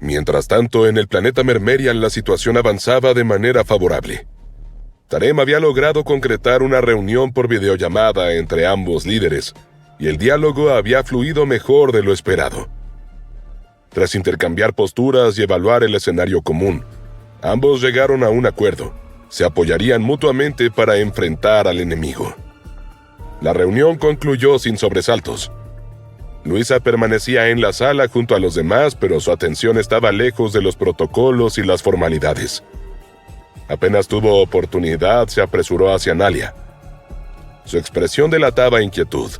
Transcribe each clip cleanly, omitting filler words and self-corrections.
Mientras tanto, en el planeta Mermerian la situación avanzaba de manera favorable. Tarem había logrado concretar una reunión por videollamada entre ambos líderes, y el diálogo había fluido mejor de lo esperado. Tras intercambiar posturas y evaluar el escenario común, ambos llegaron a un acuerdo. Se apoyarían mutuamente para enfrentar al enemigo. La reunión concluyó sin sobresaltos. Luisa permanecía en la sala junto a los demás, pero su atención estaba lejos de los protocolos y las formalidades. Apenas tuvo oportunidad, se apresuró hacia Nalia. Su expresión delataba inquietud.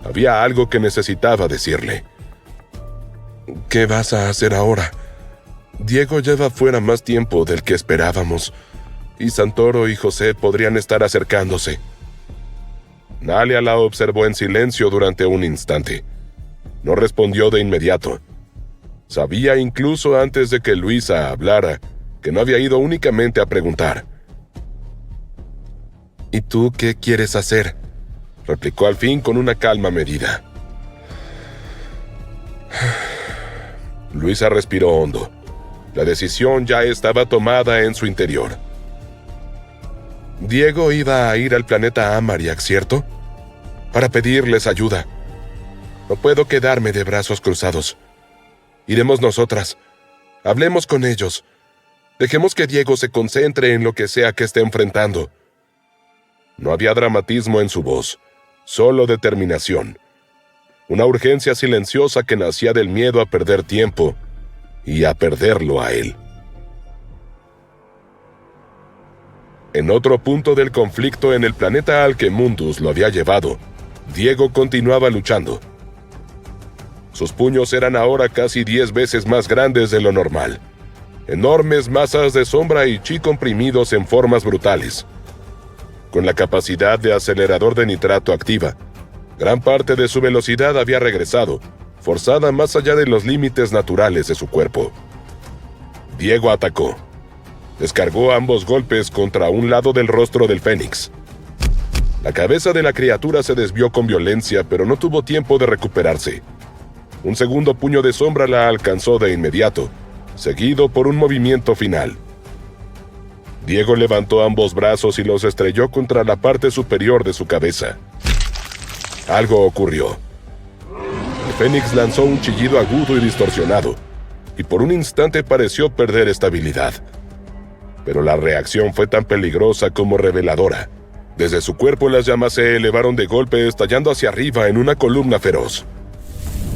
Había algo que necesitaba decirle. ¿Qué vas a hacer ahora? Diego lleva fuera más tiempo del que esperábamos, y Santoro y José podrían estar acercándose. Nalia la observó en silencio durante un instante. No respondió de inmediato. Sabía incluso antes de que Luisa hablara que no había ido únicamente a preguntar. ¿Y tú qué quieres hacer?, replicó al fin con una calma medida. Luisa respiró hondo. La decisión ya estaba tomada en su interior. Diego iba a ir al planeta Amariak, ¿cierto? Para pedirles ayuda. No puedo quedarme de brazos cruzados. Iremos nosotras. Hablemos con ellos. Dejemos que Diego se concentre en lo que sea que esté enfrentando. No había dramatismo en su voz, solo determinación. Una urgencia silenciosa que nacía del miedo a perder tiempo y a perderlo a él. En otro punto del conflicto en el planeta al que Mundus lo había llevado, Diego continuaba luchando. Sus puños eran ahora casi 10 veces más grandes de lo normal. Enormes masas de sombra y chi comprimidos en formas brutales. Con la capacidad de acelerador de nitrato activa, gran parte de su velocidad había regresado, forzada más allá de los límites naturales de su cuerpo. Diego atacó. Descargó ambos golpes contra un lado del rostro del Fénix. La cabeza de la criatura se desvió con violencia, pero no tuvo tiempo de recuperarse. Un segundo puño de sombra la alcanzó de inmediato, seguido por un movimiento final. Diego levantó ambos brazos y los estrelló contra la parte superior de su cabeza. Algo ocurrió. El Fénix lanzó un chillido agudo y distorsionado, y por un instante pareció perder estabilidad. Pero la reacción fue tan peligrosa como reveladora. Desde su cuerpo las llamas se elevaron de golpe, estallando hacia arriba en una columna feroz.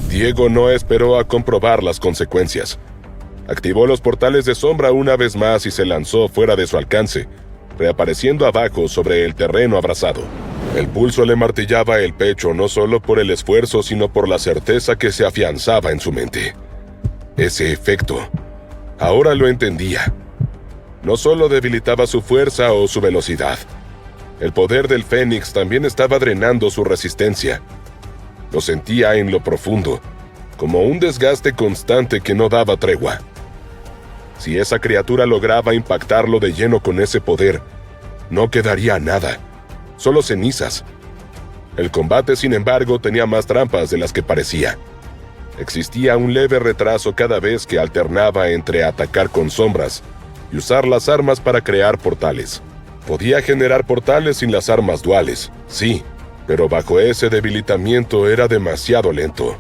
Diego no esperó a comprobar las consecuencias. Activó los portales de sombra una vez más y se lanzó fuera de su alcance, reapareciendo abajo sobre el terreno abrasado. El pulso le martillaba el pecho no solo por el esfuerzo, sino por la certeza que se afianzaba en su mente. Ese efecto, ahora lo entendía. No solo debilitaba su fuerza o su velocidad. El poder del Fénix también estaba drenando su resistencia. Lo sentía en lo profundo, como un desgaste constante que no daba tregua. Si esa criatura lograba impactarlo de lleno con ese poder, no quedaría nada, solo cenizas. El combate, sin embargo, tenía más trampas de las que parecía. Existía un leve retraso cada vez que alternaba entre atacar con sombras y usar las armas para crear portales. Podía generar portales sin las armas duales, sí, pero bajo ese debilitamiento era demasiado lento.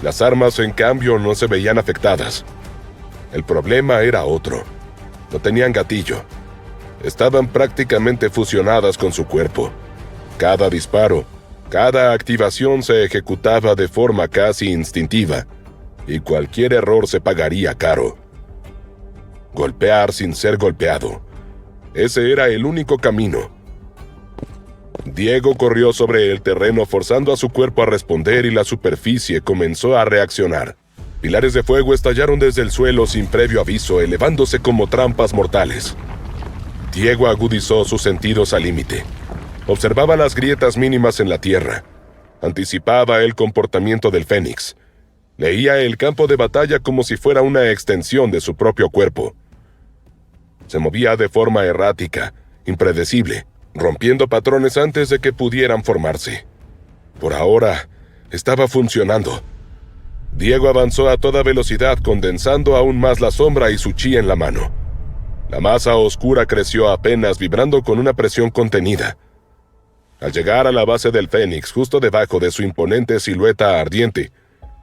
Las armas, en cambio, no se veían afectadas. El problema era otro. No tenían gatillo. Estaban prácticamente fusionadas con su cuerpo. Cada disparo, cada activación se ejecutaba de forma casi instintiva, y cualquier error se pagaría caro. Golpear sin ser golpeado. Ese era el único camino. Diego corrió sobre el terreno forzando a su cuerpo a responder y la superficie comenzó a reaccionar. Pilares de fuego estallaron desde el suelo sin previo aviso, elevándose como trampas mortales. Diego agudizó sus sentidos al límite. Observaba las grietas mínimas en la tierra. Anticipaba el comportamiento del Fénix. Leía el campo de batalla como si fuera una extensión de su propio cuerpo. Se movía de forma errática, impredecible, rompiendo patrones antes de que pudieran formarse. Por ahora, estaba funcionando. Diego avanzó a toda velocidad, condensando aún más la sombra y su chi en la mano. La masa oscura creció apenas, vibrando con una presión contenida. Al llegar a la base del Fénix, justo debajo de su imponente silueta ardiente,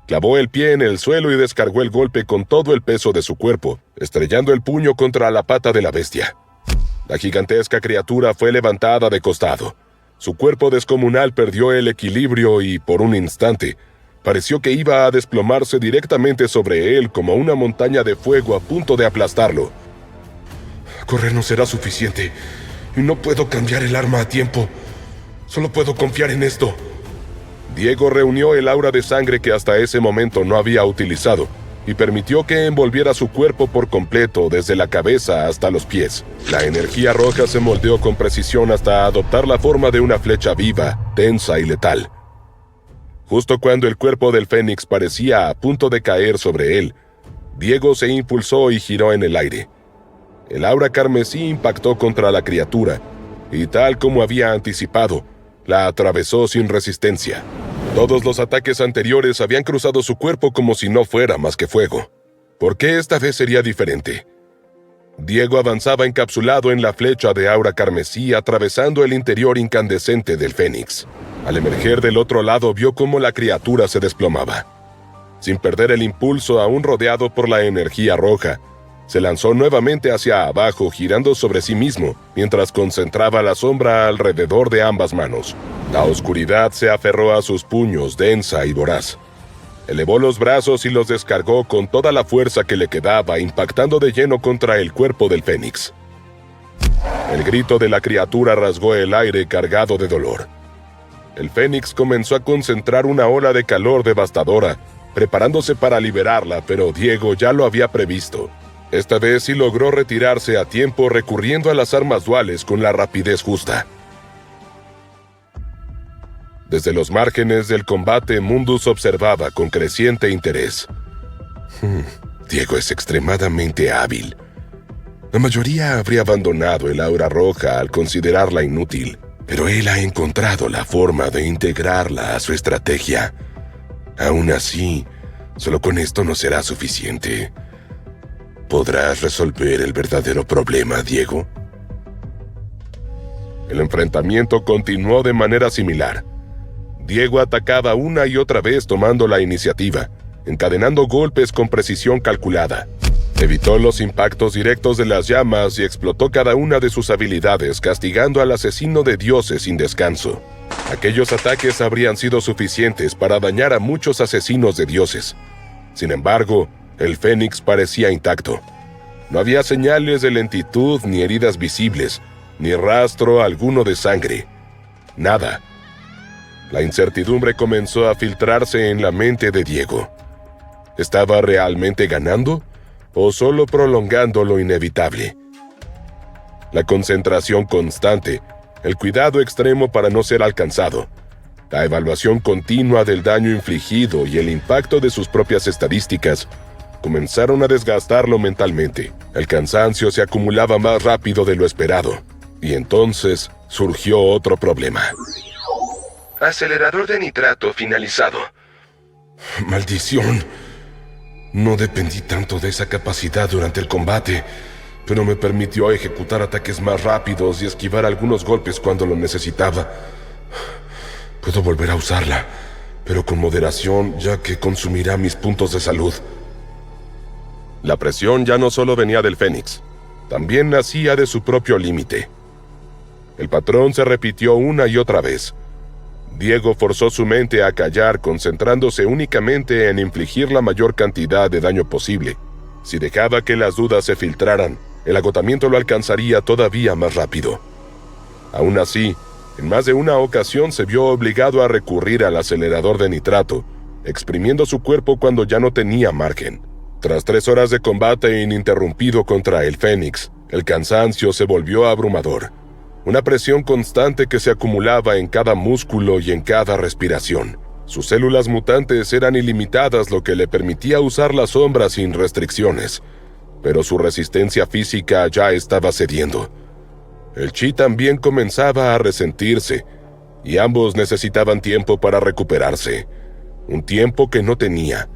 clavó el pie en el suelo y descargó el golpe con todo el peso de su cuerpo, estrellando el puño contra la pata de la bestia. La gigantesca criatura fue levantada de costado. Su cuerpo descomunal perdió el equilibrio y, por un instante, pareció que iba a desplomarse directamente sobre él como una montaña de fuego a punto de aplastarlo. Correr no será suficiente, y no puedo cambiar el arma a tiempo. Solo puedo confiar en esto. Diego reunió el aura de sangre que hasta ese momento no había utilizado y permitió que envolviera su cuerpo por completo desde la cabeza hasta los pies. La energía roja se moldeó con precisión hasta adoptar la forma de una flecha viva, densa y letal. Justo cuando el cuerpo del Fénix parecía a punto de caer sobre él, Diego se impulsó y giró en el aire. El aura carmesí impactó contra la criatura y, tal como había anticipado, la atravesó sin resistencia. Todos los ataques anteriores habían cruzado su cuerpo como si no fuera más que fuego. ¿Por qué esta vez sería diferente? Diego avanzaba encapsulado en la flecha de aura carmesí, atravesando el interior incandescente del Fénix. Al emerger del otro lado, vio cómo la criatura se desplomaba. Sin perder el impulso, aún rodeado por la energía roja, se lanzó nuevamente hacia abajo, girando sobre sí mismo, mientras concentraba la sombra alrededor de ambas manos. La oscuridad se aferró a sus puños, densa y voraz. Elevó los brazos y los descargó con toda la fuerza que le quedaba, impactando de lleno contra el cuerpo del Fénix. El grito de la criatura rasgó el aire cargado de dolor. El Fénix comenzó a concentrar una ola de calor devastadora, preparándose para liberarla, pero Diego ya lo había previsto. Esta vez sí logró retirarse a tiempo, recurriendo a las armas duales con la rapidez justa. Desde los márgenes del combate, Mundus observaba con creciente interés. Diego es extremadamente hábil. La mayoría habría abandonado el aura roja al considerarla inútil, pero él ha encontrado la forma de integrarla a su estrategia. Aún así, solo con esto no será suficiente. ¿Podrás resolver el verdadero problema, Diego? El enfrentamiento continuó de manera similar. Diego atacaba una y otra vez tomando la iniciativa, encadenando golpes con precisión calculada. Evitó los impactos directos de las llamas y explotó cada una de sus habilidades, castigando al asesino de dioses sin descanso. Aquellos ataques habrían sido suficientes para dañar a muchos asesinos de dioses. Sin embargo, el Fénix parecía intacto. No había señales de lentitud ni heridas visibles, ni rastro alguno de sangre. Nada. La incertidumbre comenzó a filtrarse en la mente de Diego. ¿Estaba realmente ganando o solo prolongando lo inevitable? La concentración constante, el cuidado extremo para no ser alcanzado, la evaluación continua del daño infligido y el impacto de sus propias estadísticas comenzaron a desgastarlo mentalmente. El cansancio se acumulaba más rápido de lo esperado, y entonces surgió otro problema. Acelerador de nitrato finalizado. Maldición. No dependí tanto de esa capacidad durante el combate, pero me permitió ejecutar ataques más rápidos y esquivar algunos golpes cuando lo necesitaba. Puedo volver a usarla, pero con moderación, ya que consumirá mis puntos de salud. La presión ya no solo venía del Fénix, también nacía de su propio límite. El patrón se repitió una y otra vez. Diego forzó su mente a callar, concentrándose únicamente en infligir la mayor cantidad de daño posible. Si dejaba que las dudas se filtraran, el agotamiento lo alcanzaría todavía más rápido. Aún así, en más de una ocasión se vio obligado a recurrir al acelerador de nitrato, exprimiendo su cuerpo cuando ya no tenía margen. Tras 3 horas de combate ininterrumpido contra el Fénix, el cansancio se volvió abrumador. Una presión constante que se acumulaba en cada músculo y en cada respiración. Sus células mutantes eran ilimitadas, lo que le permitía usar la sombra sin restricciones, pero su resistencia física ya estaba cediendo. El chi también comenzaba a resentirse, y ambos necesitaban tiempo para recuperarse. Un tiempo que no tenía,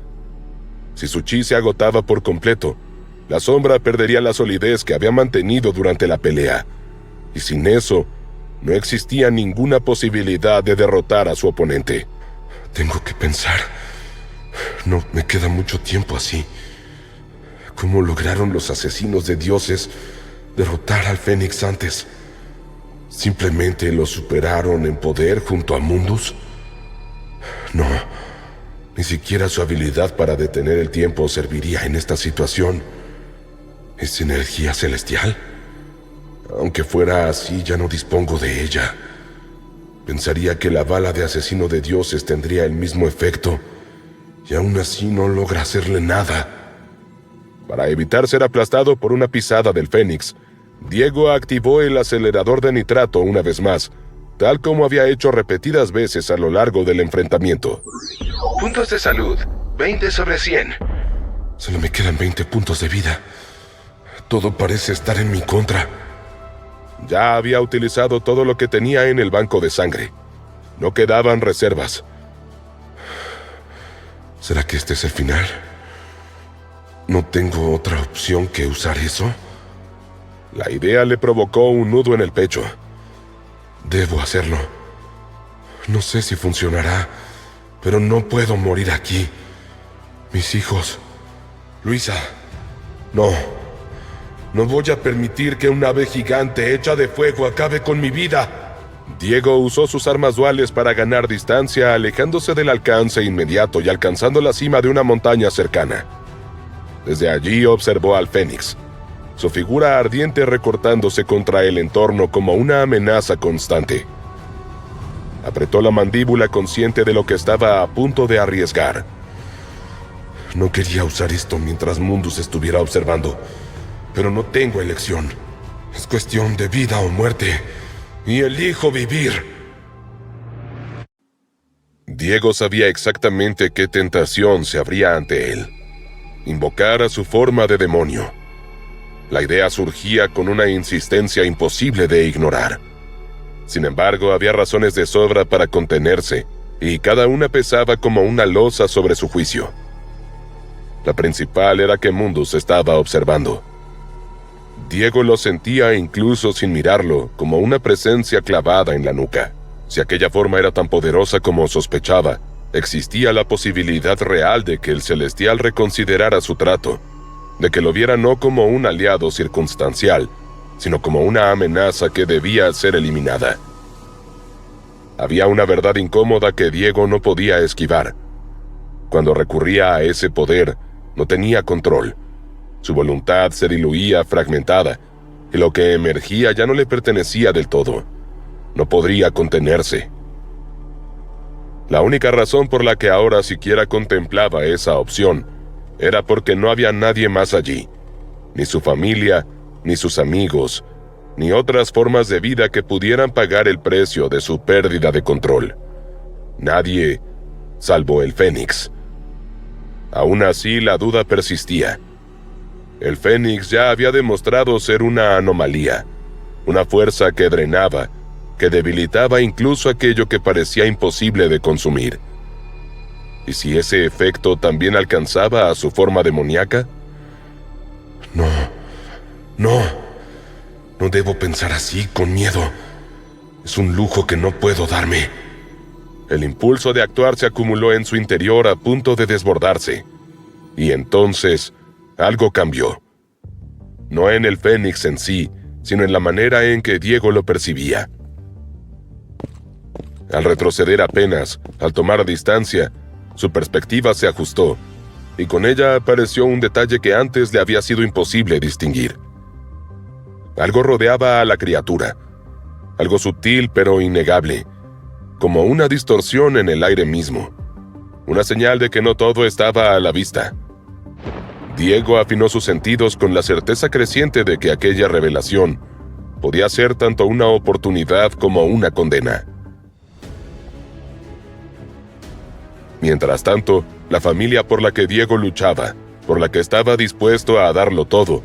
Si su chi se agotaba por completo, la sombra perdería la solidez que había mantenido durante la pelea. Y sin eso, no existía ninguna posibilidad de derrotar a su oponente. Tengo que pensar. No me queda mucho tiempo así. ¿Cómo lograron los asesinos de dioses derrotar al Fénix antes? ¿Simplemente lo superaron en poder junto a Mundus? No, ni siquiera su habilidad para detener el tiempo serviría en esta situación. ¿Es energía celestial? Aunque fuera así, ya no dispongo de ella. Pensaría que la bala de asesino de dioses tendría el mismo efecto, y aún así no logra hacerle nada. Para evitar ser aplastado por una pisada del Fénix, Diego activó el acelerador de nitrato una vez más, tal como había hecho repetidas veces a lo largo del enfrentamiento. Puntos de salud, 20/100. Solo me quedan 20 puntos de vida. Todo parece estar en mi contra. Ya había utilizado todo lo que tenía en el banco de sangre. No quedaban reservas. ¿Será que este es el final? ¿No tengo otra opción que usar eso? La idea le provocó un nudo en el pecho. Debo hacerlo. No sé si funcionará, pero no puedo morir aquí. Mis hijos. Luisa. No voy a permitir que una ave gigante hecha de fuego acabe con mi vida. Diego usó sus armas duales para ganar distancia, alejándose del alcance inmediato y alcanzando la cima de una montaña cercana. Desde allí observó al Fénix, su figura ardiente recortándose contra el entorno como una amenaza constante. Apretó la mandíbula consciente de lo que estaba a punto de arriesgar. No quería usar esto mientras Mundus estuviera observando, pero no tengo elección. Es cuestión de vida o muerte, y elijo vivir. Diego sabía exactamente qué tentación se abría ante él: invocar a su forma de demonio. La idea surgía con una insistencia imposible de ignorar. Sin embargo, había razones de sobra para contenerse, y cada una pesaba como una losa sobre su juicio. La principal era que Mundus estaba observando. Diego lo sentía incluso sin mirarlo, como una presencia clavada en la nuca. Si aquella forma era tan poderosa como sospechaba, existía la posibilidad real de que el celestial reconsiderara su trato, de que lo viera no como un aliado circunstancial, sino como una amenaza que debía ser eliminada. Había una verdad incómoda que Diego no podía esquivar. Cuando recurría a ese poder, no tenía control. Su voluntad se diluía fragmentada, y lo que emergía ya no le pertenecía del todo. No podría contenerse. La única razón por la que ahora siquiera contemplaba esa opción era porque no había nadie más allí, ni su familia, ni sus amigos, ni otras formas de vida que pudieran pagar el precio de su pérdida de control. Nadie, salvo el Fénix. Aún así, la duda persistía. El Fénix ya había demostrado ser una anomalía, una fuerza que drenaba, que debilitaba incluso aquello que parecía imposible de consumir. ¿Y si ese efecto también alcanzaba a su forma demoníaca? No debo pensar así, con miedo. Es un lujo que no puedo darme. El impulso de actuar se acumuló en su interior a punto de desbordarse. Y entonces, algo cambió. No en el Fénix en sí, sino en la manera en que Diego lo percibía. Al retroceder apenas, al tomar distancia, su perspectiva se ajustó, y con ella apareció un detalle que antes le había sido imposible distinguir. Algo rodeaba a la criatura, algo sutil pero innegable, como una distorsión en el aire mismo, una señal de que no todo estaba a la vista. Diego afinó sus sentidos con la certeza creciente de que aquella revelación podía ser tanto una oportunidad como una condena. Mientras tanto, la familia por la que Diego luchaba, por la que estaba dispuesto a darlo todo,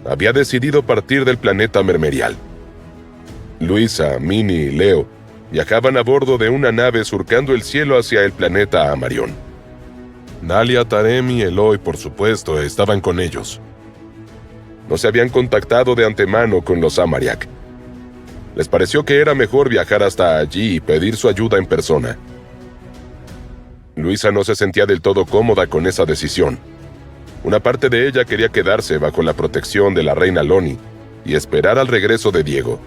había decidido partir del planeta Mermerial. Luisa, Minnie y Leo viajaban a bordo de una nave surcando el cielo hacia el planeta Amarión. Nalia, Tarem y Eloy, por supuesto, estaban con ellos. No se habían contactado de antemano con los Amariak. Les pareció que era mejor viajar hasta allí y pedir su ayuda en persona. Luisa no se sentía del todo cómoda con esa decisión. Una parte de ella quería quedarse bajo la protección de la reina Loni y esperar al regreso de Diego.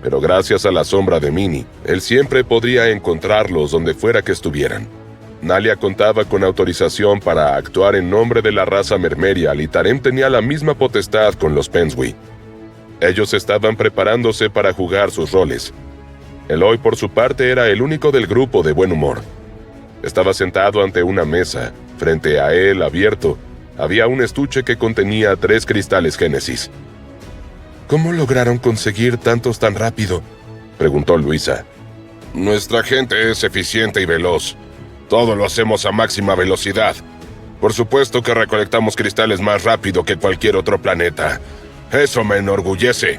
Pero gracias a la sombra de Minnie, él siempre podría encontrarlos donde fuera que estuvieran. Nalia contaba con autorización para actuar en nombre de la raza Mermerial y Tarem tenía la misma potestad con los Pensui. Ellos estaban preparándose para jugar sus roles. Eloy, por su parte, era el único del grupo de buen humor. Estaba sentado ante una mesa. Frente a él, abierto, había un estuche que contenía 3 cristales Génesis. ¿Cómo lograron conseguir tantos tan rápido?, preguntó Luisa. Nuestra gente es eficiente y veloz. Todo lo hacemos a máxima velocidad. Por supuesto que recolectamos cristales más rápido que cualquier otro planeta. Eso me enorgullece,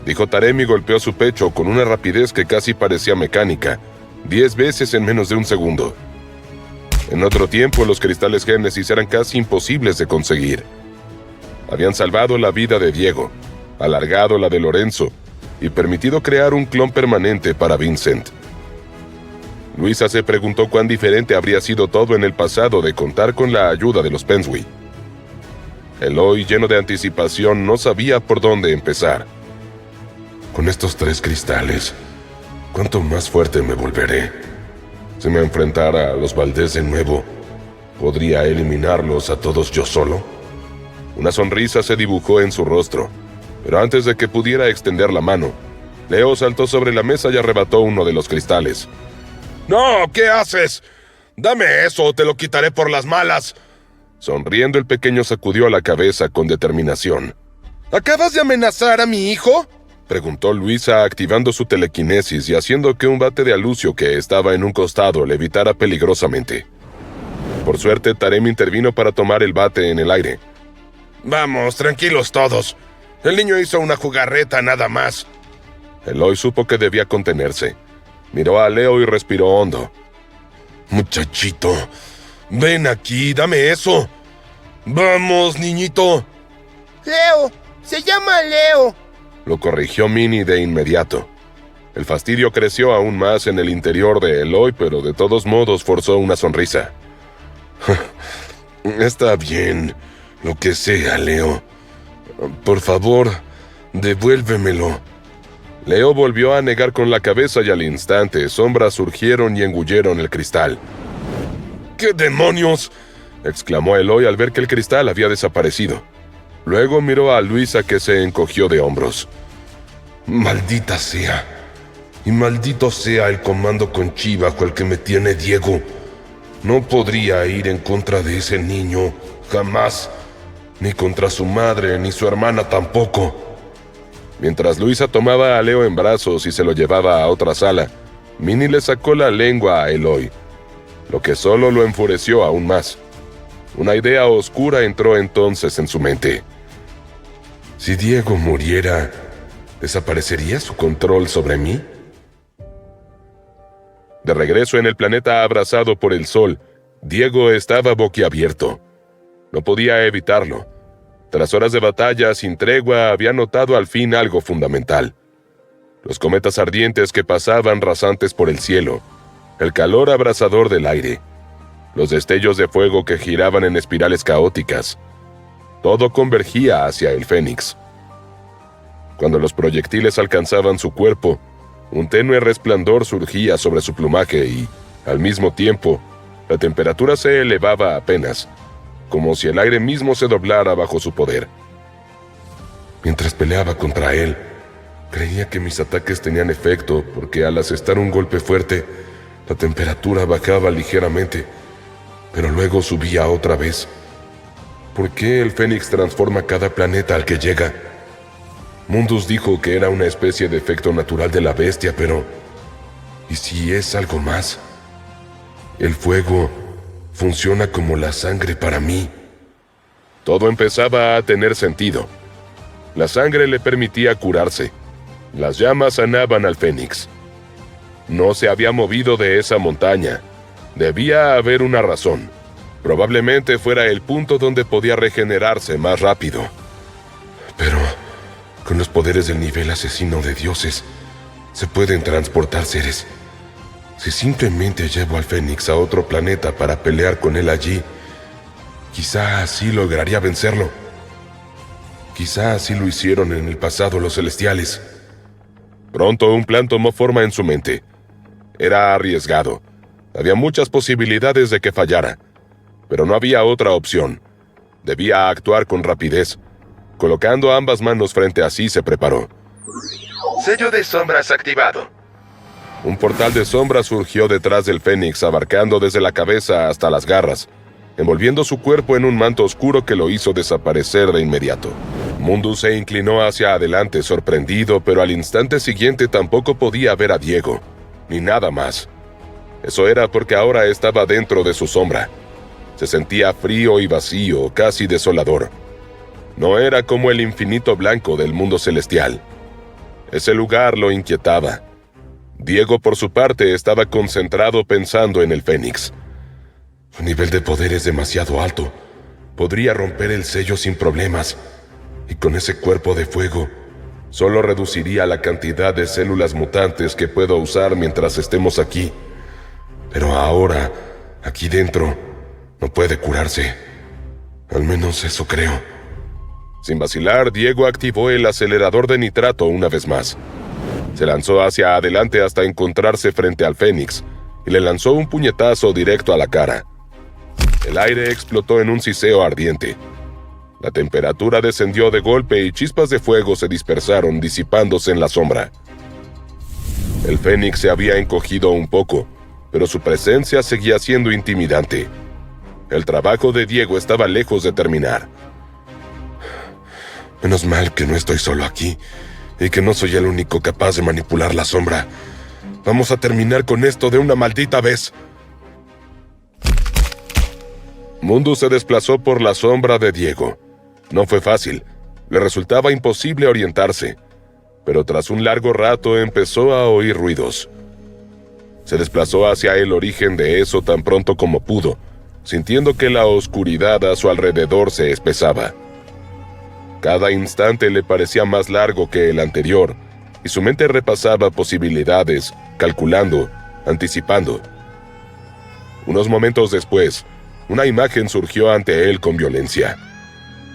dijo Tarem y golpeó su pecho con una rapidez que casi parecía mecánica, 10 veces en menos de un segundo. En otro tiempo, los cristales Génesis eran casi imposibles de conseguir. Habían salvado la vida de Diego, alargado la de Lorenzo y permitido crear un clon permanente para Vincent. Luisa se preguntó cuán diferente habría sido todo en el pasado de contar con la ayuda de los Pensui. Eloy, lleno de anticipación, no sabía por dónde empezar. Con estos 3 cristales, ¿cuánto más fuerte me volveré? Si me enfrentara a los Valdés de nuevo, ¿podría eliminarlos a todos yo solo? Una sonrisa se dibujó en su rostro, pero antes de que pudiera extender la mano, Leo saltó sobre la mesa y arrebató uno de los cristales. ¡No! ¿Qué haces? ¡Dame eso o te lo quitaré por las malas! Sonriendo, el pequeño sacudió la cabeza con determinación. ¿Acabas de amenazar a mi hijo?, preguntó Luisa, activando su telequinesis y haciendo que un bate de alucio que estaba en un costado levitara peligrosamente. Por suerte, Tarem intervino para tomar el bate en el aire. Vamos, tranquilos todos. El niño hizo una jugarreta nada más. Eloy supo que debía contenerse. Miró a Leo y respiró hondo. Muchachito, ven aquí, dame eso. Vamos, niñito. Leo, se llama Leo, lo corrigió Minnie de inmediato. El fastidio creció aún más en el interior de Eloy, pero de todos modos forzó una sonrisa. Está bien, lo que sea, Leo. Por favor, devuélvemelo. Leo volvió a negar con la cabeza y al instante sombras surgieron y engulleron el cristal. ¿Qué demonios?, exclamó Eloy al ver que el cristal había desaparecido. Luego miró a Luisa, que se encogió de hombros. Maldita sea. Y maldito sea el comando Conchi bajo el que me tiene Diego. No podría ir en contra de ese niño, jamás. Ni contra su madre, ni su hermana tampoco. Mientras Luisa tomaba a Leo en brazos y se lo llevaba a otra sala, Minnie le sacó la lengua a Eloy, lo que solo lo enfureció aún más. Una idea oscura entró entonces en su mente. Si Diego muriera, ¿desaparecería su control sobre mí? De regreso en el planeta abrazado por el sol, Diego estaba boquiabierto. No podía evitarlo. Tras horas de batalla sin tregua, había notado al fin algo fundamental. Los cometas ardientes que pasaban rasantes por el cielo, el calor abrasador del aire, los destellos de fuego que giraban en espirales caóticas. Todo convergía hacia el Fénix. Cuando los proyectiles alcanzaban su cuerpo, un tenue resplandor surgía sobre su plumaje y, al mismo tiempo, la temperatura se elevaba apenas, como si el aire mismo se doblara bajo su poder. Mientras peleaba contra él, creía que mis ataques tenían efecto porque al asestar un golpe fuerte, la temperatura bajaba ligeramente, pero luego subía otra vez. ¿Por qué el Fénix transforma cada planeta al que llega? Mundus dijo que era una especie de efecto natural de la bestia, pero ¿y si es algo más? El fuego funciona como la sangre para mí. Todo empezaba a tener sentido. La sangre le permitía curarse. Las llamas sanaban al Fénix. No se había movido de esa montaña. Debía haber una razón. Probablemente fuera el punto donde podía regenerarse más rápido. Pero, con los poderes del nivel asesino de dioses, se pueden transportar seres. Si simplemente llevo al Fénix a otro planeta para pelear con él allí, quizá así lograría vencerlo. Quizá así lo hicieron en el pasado los celestiales. Pronto un plan tomó forma en su mente. Era arriesgado. Había muchas posibilidades de que fallara, pero no había otra opción. Debía actuar con rapidez. Colocando ambas manos frente a sí, se preparó. Sello de sombras activado. Un portal de sombras surgió detrás del Fénix, abarcando desde la cabeza hasta las garras, envolviendo su cuerpo en un manto oscuro que lo hizo desaparecer de inmediato. Mundus se inclinó hacia adelante, sorprendido, pero al instante siguiente tampoco podía ver a Diego, ni nada más. Eso era porque ahora estaba dentro de su sombra. Se sentía frío y vacío, casi desolador. No era como el infinito blanco del mundo celestial. Ese lugar lo inquietaba. Diego, por su parte, estaba concentrado pensando en el Fénix. Su nivel de poder es demasiado alto. Podría romper el sello sin problemas. Y con ese cuerpo de fuego, solo reduciría la cantidad de células mutantes que puedo usar mientras estemos aquí. Pero ahora, aquí dentro, no puede curarse. Al menos eso creo. Sin vacilar, Diego activó el acelerador de nitrato una vez más. Se lanzó hacia adelante hasta encontrarse frente al Fénix y le lanzó un puñetazo directo a la cara. El aire explotó en un siseo ardiente. La temperatura descendió de golpe y chispas de fuego se dispersaron, disipándose en la sombra. El Fénix se había encogido un poco, pero su presencia seguía siendo intimidante. El trabajo de Diego estaba lejos de terminar. Menos mal que no estoy solo aquí y que no soy el único capaz de manipular la sombra. Vamos a terminar con esto de una maldita vez. Mundus se desplazó por la sombra de Diego. No fue fácil. Le resultaba imposible orientarse. Pero tras un largo rato empezó a oír ruidos. Se desplazó hacia el origen de eso tan pronto como pudo, sintiendo que la oscuridad a su alrededor se espesaba. Cada instante le parecía más largo que el anterior, y su mente repasaba posibilidades, calculando, anticipando. Unos momentos después, una imagen surgió ante él con violencia.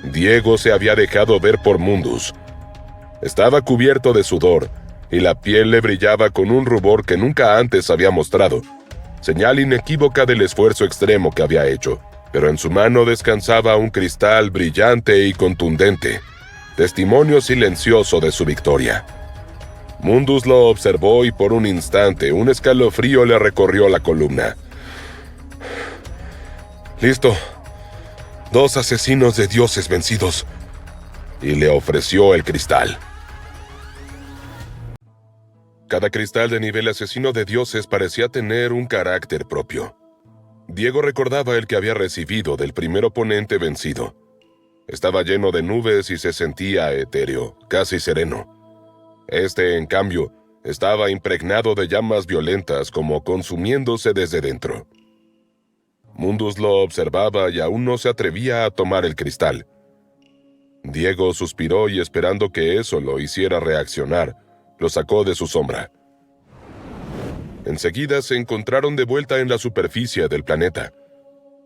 Diego se había dejado ver por Mundus. Estaba cubierto de sudor, y la piel le brillaba con un rubor que nunca antes había mostrado, señal inequívoca del esfuerzo extremo que había hecho. Pero en su mano descansaba un cristal brillante y contundente, testimonio silencioso de su victoria. Mundus lo observó y por un instante un escalofrío le recorrió la columna. Listo. 2 asesinos de dioses vencidos. Y le ofreció el cristal. Cada cristal de nivel asesino de dioses parecía tener un carácter propio. Diego recordaba el que había recibido del primer oponente vencido. Estaba lleno de nubes y se sentía etéreo, casi sereno. Este, en cambio, estaba impregnado de llamas violentas como consumiéndose desde dentro. Mundus lo observaba y aún no se atrevía a tomar el cristal. Diego suspiró y, esperando que eso lo hiciera reaccionar, lo sacó de su sombra. Enseguida se encontraron de vuelta en la superficie del planeta.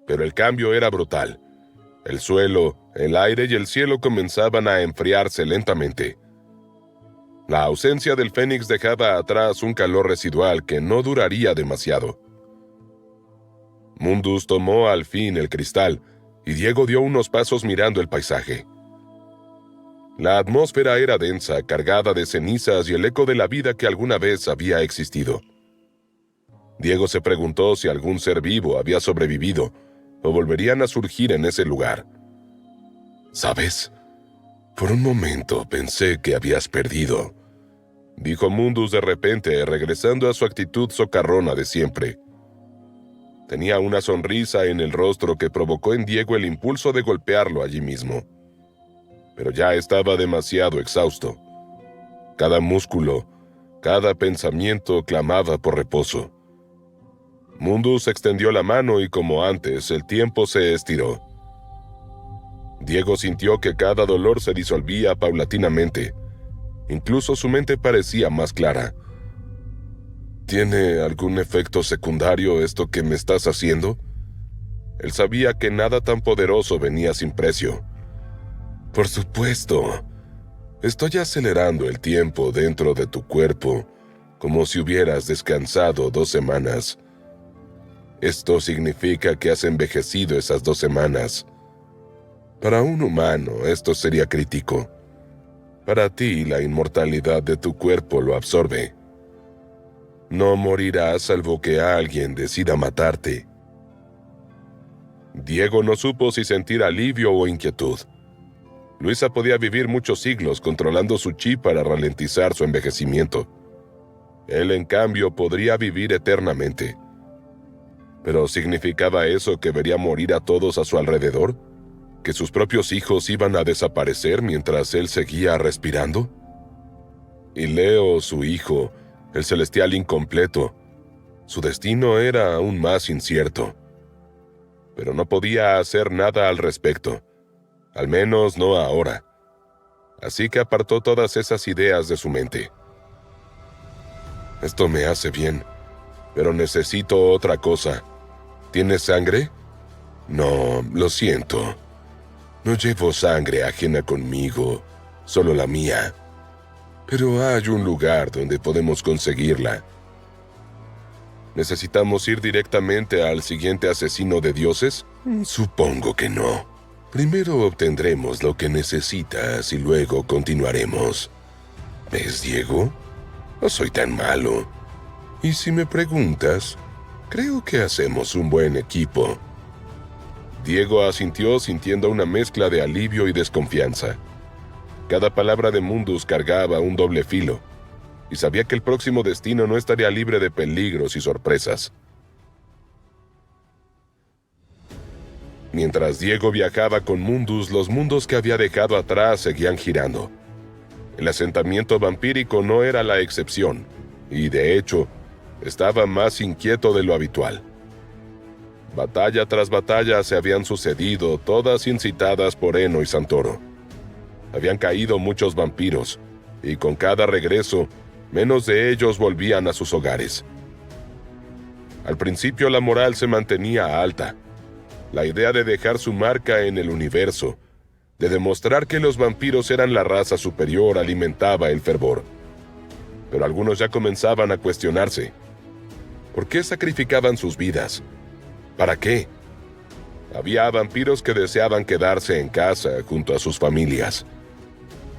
Pero el cambio era brutal. El suelo, el aire y el cielo comenzaban a enfriarse lentamente. La ausencia del Fénix dejaba atrás un calor residual que no duraría demasiado. Mundus tomó al fin el cristal, y Diego dio unos pasos mirando el paisaje. La atmósfera era densa, cargada de cenizas y el eco de la vida que alguna vez había existido. Diego se preguntó si algún ser vivo había sobrevivido o volverían a surgir en ese lugar. ¿Sabes? Por un momento pensé que habías perdido, dijo Mundus de repente, regresando a su actitud socarrona de siempre. Tenía una sonrisa en el rostro que provocó en Diego el impulso de golpearlo allí mismo. Pero ya estaba demasiado exhausto. Cada músculo, cada pensamiento clamaba por reposo. Mundus extendió la mano y como antes, el tiempo se estiró. Diego sintió que cada dolor se disolvía paulatinamente. Incluso su mente parecía más clara. ¿Tiene algún efecto secundario esto que me estás haciendo? Él sabía que nada tan poderoso venía sin precio. Por supuesto. Estoy acelerando el tiempo dentro de tu cuerpo, como si hubieras descansado 2 semanas. Esto significa que has envejecido esas 2 semanas. Para un humano, esto sería crítico. Para ti, la inmortalidad de tu cuerpo lo absorbe. No morirás salvo que alguien decida matarte. Diego no supo si sentir alivio o inquietud. Luisa podía vivir muchos siglos controlando su chi para ralentizar su envejecimiento. Él, en cambio, podría vivir eternamente. ¿Pero significaba eso que vería morir a todos a su alrededor? ¿Que sus propios hijos iban a desaparecer mientras él seguía respirando? Y Leo, su hijo, el celestial incompleto, su destino era aún más incierto. Pero no podía hacer nada al respecto. Al menos no ahora. Así que apartó todas esas ideas de su mente. Esto me hace bien, pero necesito otra cosa. ¿Tienes sangre? No, lo siento. No llevo sangre ajena conmigo, solo la mía. Pero hay un lugar donde podemos conseguirla. ¿Necesitamos ir directamente al siguiente asesino de dioses? Supongo que no. Primero obtendremos lo que necesitas y luego continuaremos. ¿Ves, Diego? No soy tan malo. Y si me preguntas, creo que hacemos un buen equipo. Diego asintió sintiendo una mezcla de alivio y desconfianza. Cada palabra de Mundus cargaba un doble filo, y sabía que el próximo destino no estaría libre de peligros y sorpresas. Mientras Diego viajaba con Mundus, los mundos que había dejado atrás seguían girando. El asentamiento vampírico no era la excepción, y de hecho, estaba más inquieto de lo habitual. Batalla tras batalla se habían sucedido, todas incitadas por Eno y Santoro. Habían caído muchos vampiros, y con cada regreso, menos de ellos volvían a sus hogares. Al principio la moral se mantenía alta. La idea de dejar su marca en el universo, de demostrar que los vampiros eran la raza superior, alimentaba el fervor. Pero algunos ya comenzaban a cuestionarse. ¿Por qué sacrificaban sus vidas? ¿Para qué? Había vampiros que deseaban quedarse en casa junto a sus familias.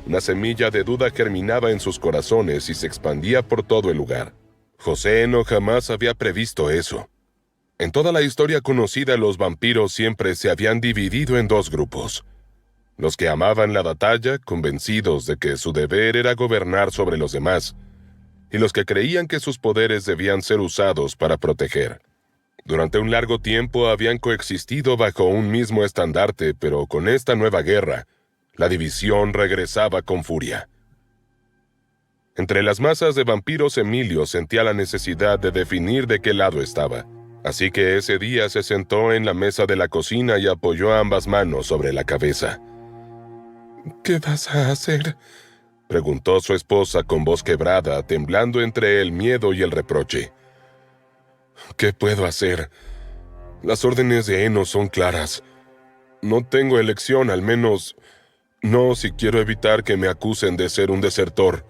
Una semilla de duda germinaba en sus corazones y se expandía por todo el lugar. José Eno jamás había previsto eso. En toda la historia conocida, los vampiros siempre se habían dividido en 2 grupos. Los que amaban la batalla, convencidos de que su deber era gobernar sobre los demás, y los que creían que sus poderes debían ser usados para proteger. Durante un largo tiempo habían coexistido bajo un mismo estandarte, pero con esta nueva guerra, la división regresaba con furia. Entre las masas de vampiros, Emilio sentía la necesidad de definir de qué lado estaba. Así que ese día se sentó en la mesa de la cocina y apoyó ambas manos sobre la cabeza. ¿Qué vas a hacer?, preguntó su esposa con voz quebrada, temblando entre el miedo y el reproche. ¿Qué puedo hacer? Las órdenes de Eno son claras. No tengo elección, al menos no si quiero evitar que me acusen de ser un desertor.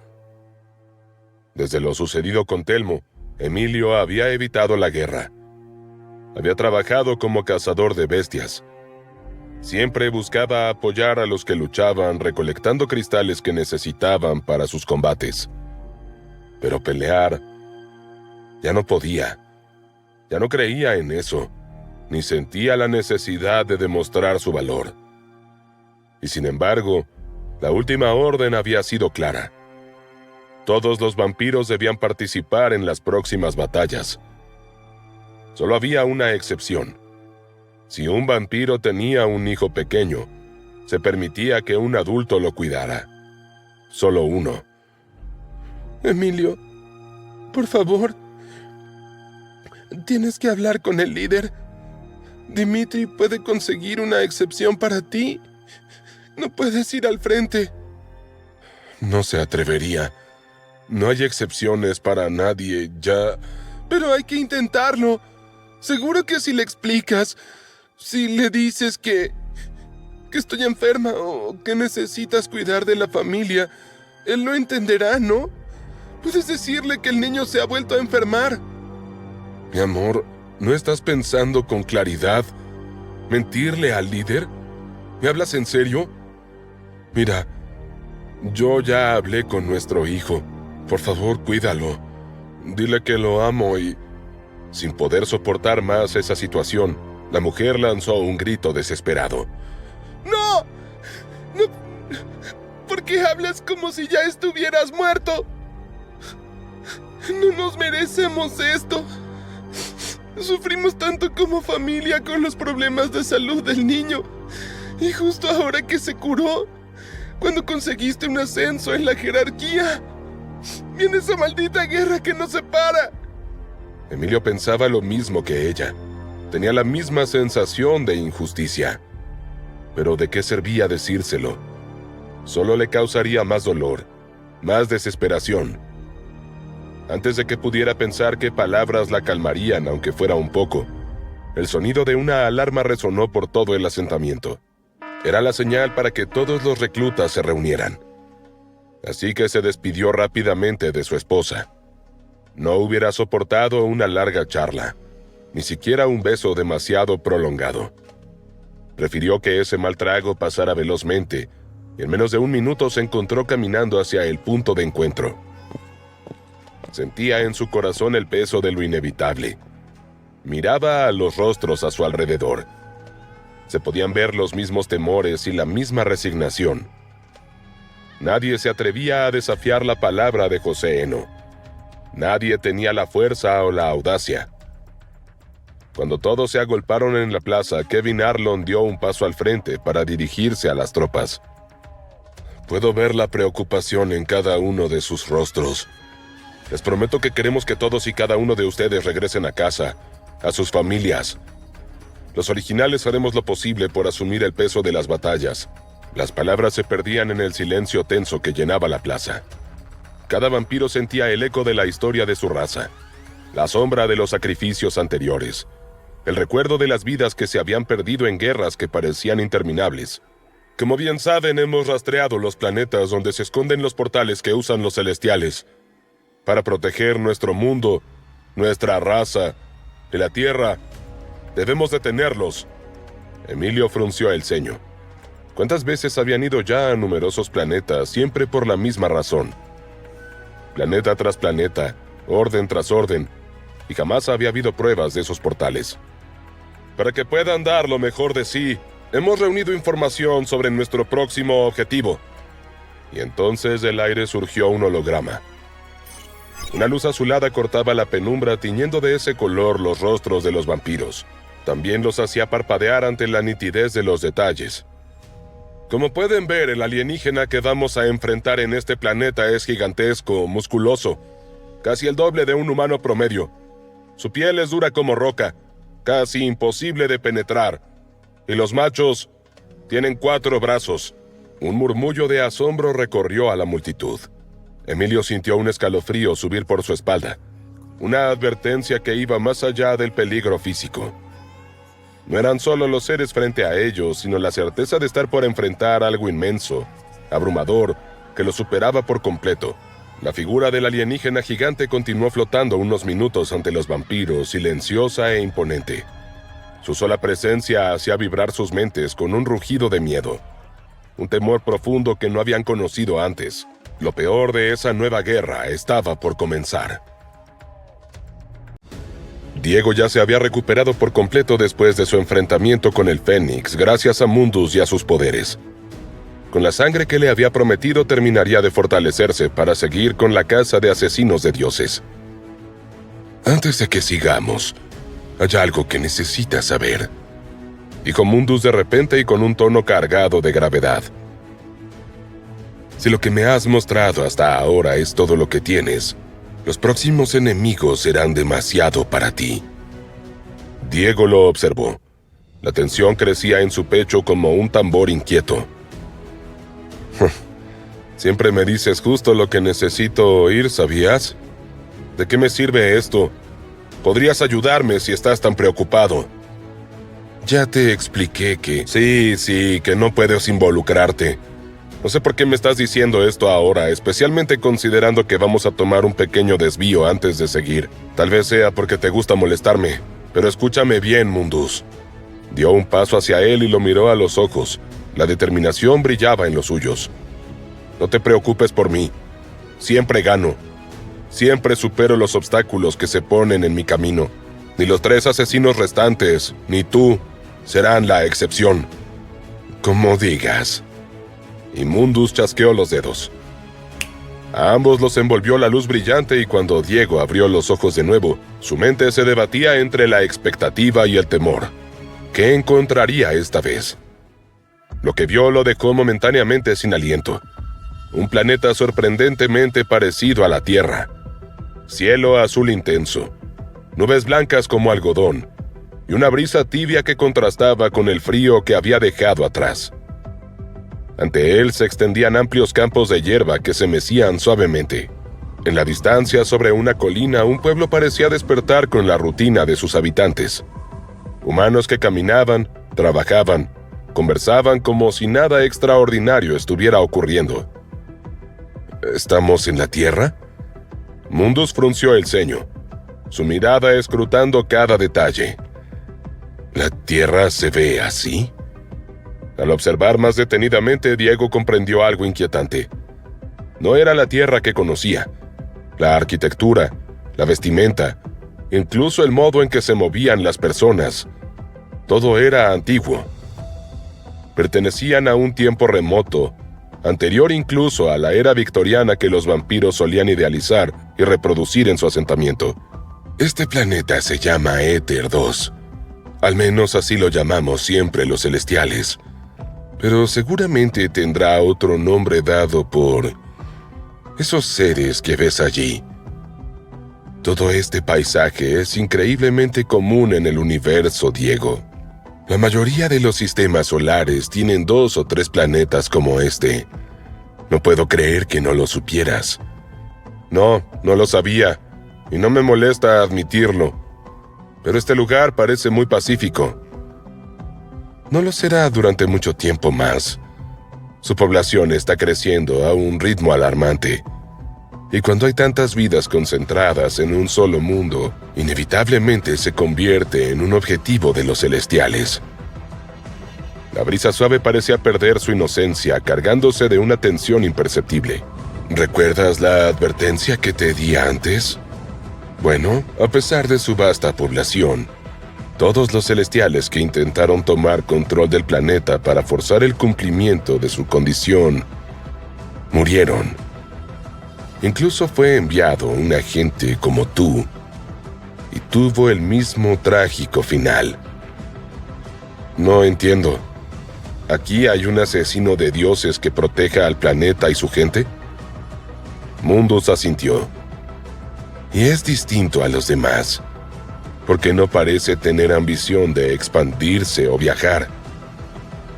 Desde lo sucedido con Telmo, Emilio había evitado la guerra. Había trabajado como cazador de bestias. Siempre buscaba apoyar a los que luchaban, recolectando cristales que necesitaban para sus combates. Pero pelear ya no podía. Ya no creía en eso, ni sentía la necesidad de demostrar su valor. Y sin embargo, la última orden había sido clara. Todos los vampiros debían participar en las próximas batallas. Solo había una excepción. Si un vampiro tenía un hijo pequeño, se permitía que un adulto lo cuidara. Solo uno. Emilio, por favor, Tienes que hablar con el líder. Dimitri puede conseguir una excepción para ti. No puedes ir al frente. No se atrevería. No hay excepciones para nadie, ya. Pero hay que intentarlo. Seguro que si le explicas, si le dices que estoy enferma o que necesitas cuidar de la familia, él lo entenderá, ¿no? Puedes decirle que el niño se ha vuelto a enfermar. Mi amor, ¿no estás pensando con claridad? ¿Mentirle al líder? ¿Me hablas en serio? Mira, yo ya hablé con nuestro hijo. Por favor, cuídalo. Dile que lo amo y... Sin poder soportar más esa situación, la mujer lanzó un grito desesperado. ¡No! ¡No! ¿Por qué hablas como si ya estuvieras muerto? No nos merecemos esto. Sufrimos tanto como familia con los problemas de salud del niño. Y justo ahora que se curó, cuando conseguiste un ascenso en la jerarquía, viene esa maldita guerra que nos separa. Emilio pensaba lo mismo que ella. Tenía la misma sensación de injusticia. Pero ¿de qué servía decírselo? Solo le causaría más dolor, más desesperación. Antes de que pudiera pensar qué palabras la calmarían, aunque fuera un poco, el sonido de una alarma resonó por todo el asentamiento. Era la señal para que todos los reclutas se reunieran. Así que se despidió rápidamente de su esposa. No hubiera soportado una larga charla, ni siquiera un beso demasiado prolongado. Prefirió que ese mal trago pasara velozmente, y en menos de un minuto se encontró caminando hacia el punto de encuentro. Sentía en su corazón el peso de lo inevitable. Miraba a los rostros a su alrededor. Se podían ver los mismos temores y la misma resignación. Nadie se atrevía a desafiar la palabra de José Eno. Nadie tenía la fuerza o la audacia. Cuando todos se agolparon en la plaza, Kevin Arlon dio un paso al frente para dirigirse a las tropas. Puedo ver la preocupación en cada uno de sus rostros. Les prometo que queremos que todos y cada uno de ustedes regresen a casa, a sus familias. Los originales haremos lo posible por asumir el peso de las batallas. Las palabras se perdían en el silencio tenso que llenaba la plaza. Cada vampiro sentía el eco de la historia de su raza, la sombra de los sacrificios anteriores, el recuerdo de las vidas que se habían perdido en guerras que parecían interminables. Como bien saben, hemos rastreado los planetas donde se esconden los portales que usan los celestiales para proteger nuestro mundo, nuestra raza, de la Tierra. Debemos detenerlos. Emilio frunció el ceño. ¿Cuántas veces habían ido ya a numerosos planetas, siempre por la misma razón? Planeta tras planeta, orden tras orden, y jamás había habido pruebas de esos portales. Para que puedan dar lo mejor de sí, hemos reunido información sobre nuestro próximo objetivo. Y entonces del aire surgió un holograma. Una luz azulada cortaba la penumbra, tiñendo de ese color los rostros de los vampiros. También los hacía parpadear ante la nitidez de los detalles. Como pueden ver, el alienígena que vamos a enfrentar en este planeta es gigantesco, musculoso, casi el doble de un humano promedio. Su piel es dura como roca, casi imposible de penetrar, y los machos tienen 4 brazos. Un murmullo de asombro recorrió a la multitud. Emilio sintió un escalofrío subir por su espalda, una advertencia que iba más allá del peligro físico. No eran solo los seres frente a ellos, sino la certeza de estar por enfrentar algo inmenso, abrumador, que lo superaba por completo. La figura del alienígena gigante continuó flotando unos minutos ante los vampiros, silenciosa e imponente. Su sola presencia hacía vibrar sus mentes con un rugido de miedo, un temor profundo que no habían conocido antes. Lo peor de esa nueva guerra estaba por comenzar. Diego ya se había recuperado por completo después de su enfrentamiento con el Fénix, gracias a Mundus y a sus poderes. Con la sangre que le había prometido terminaría de fortalecerse para seguir con la caza de asesinos de dioses. Antes de que sigamos, hay algo que necesitas saber, dijo Mundus de repente y con un tono cargado de gravedad. Si lo que me has mostrado hasta ahora es todo lo que tienes, los próximos enemigos serán demasiado para ti. Diego lo observó. La tensión crecía en su pecho como un tambor inquieto. Siempre me dices justo lo que necesito oír, ¿sabías? ¿De qué me sirve esto? Podrías ayudarme si estás tan preocupado. Ya te expliqué que... Sí, que no puedes involucrarte. No sé por qué me estás diciendo esto ahora, especialmente considerando que vamos a tomar un pequeño desvío antes de seguir. Tal vez sea porque te gusta molestarme, pero escúchame bien, Mundus. Dio un paso hacia él y lo miró a los ojos. La determinación brillaba en los suyos. No te preocupes por mí. Siempre gano. Siempre supero los obstáculos que se ponen en mi camino. Ni los 3 asesinos restantes, ni tú, serán la excepción. Como digas. Y Mundus chasqueó los dedos. A ambos los envolvió la luz brillante y cuando Diego abrió los ojos de nuevo, su mente se debatía entre la expectativa y el temor. ¿Qué encontraría esta vez? Lo que vio lo dejó momentáneamente sin aliento. Un planeta sorprendentemente parecido a la Tierra. Cielo azul intenso, nubes blancas como algodón, y una brisa tibia que contrastaba con el frío que había dejado atrás. Ante él se extendían amplios campos de hierba que se mecían suavemente. En la distancia, sobre una colina, un pueblo parecía despertar con la rutina de sus habitantes. Humanos que caminaban, trabajaban, conversaban como si nada extraordinario estuviera ocurriendo. ¿Estamos en la Tierra? Mundus frunció el ceño, su mirada escrutando cada detalle. ¿La Tierra se ve así? Al observar más detenidamente, Diego comprendió algo inquietante. No era la Tierra que conocía. La arquitectura, la vestimenta, incluso el modo en que se movían las personas. Todo era antiguo. Pertenecían a un tiempo remoto, anterior incluso a la era victoriana que los vampiros solían idealizar y reproducir en su asentamiento. Este planeta se llama Éter 2. Al menos así lo llamamos siempre los celestiales. Pero seguramente tendrá otro nombre dado por esos seres que ves allí. Todo este paisaje es increíblemente común en el universo, Diego. La mayoría de los sistemas solares tienen 2 o 3 planetas como este. No puedo creer que no lo supieras. No lo sabía, y no me molesta admitirlo. Pero este lugar parece muy pacífico. No lo será durante mucho tiempo más. Su población está creciendo a un ritmo alarmante. Y cuando hay tantas vidas concentradas en un solo mundo, inevitablemente se convierte en un objetivo de los celestiales. La brisa suave parecía perder su inocencia, cargándose de una tensión imperceptible. ¿Recuerdas la advertencia que te di antes? Bueno, a pesar de su vasta población, todos los celestiales que intentaron tomar control del planeta para forzar el cumplimiento de su condición murieron. Incluso fue enviado un agente como tú, y tuvo el mismo trágico final. No entiendo. ¿Aquí hay un asesino de dioses que proteja al planeta y su gente? Mundus asintió. Y es distinto a los demás, porque no parece tener ambición de expandirse o viajar.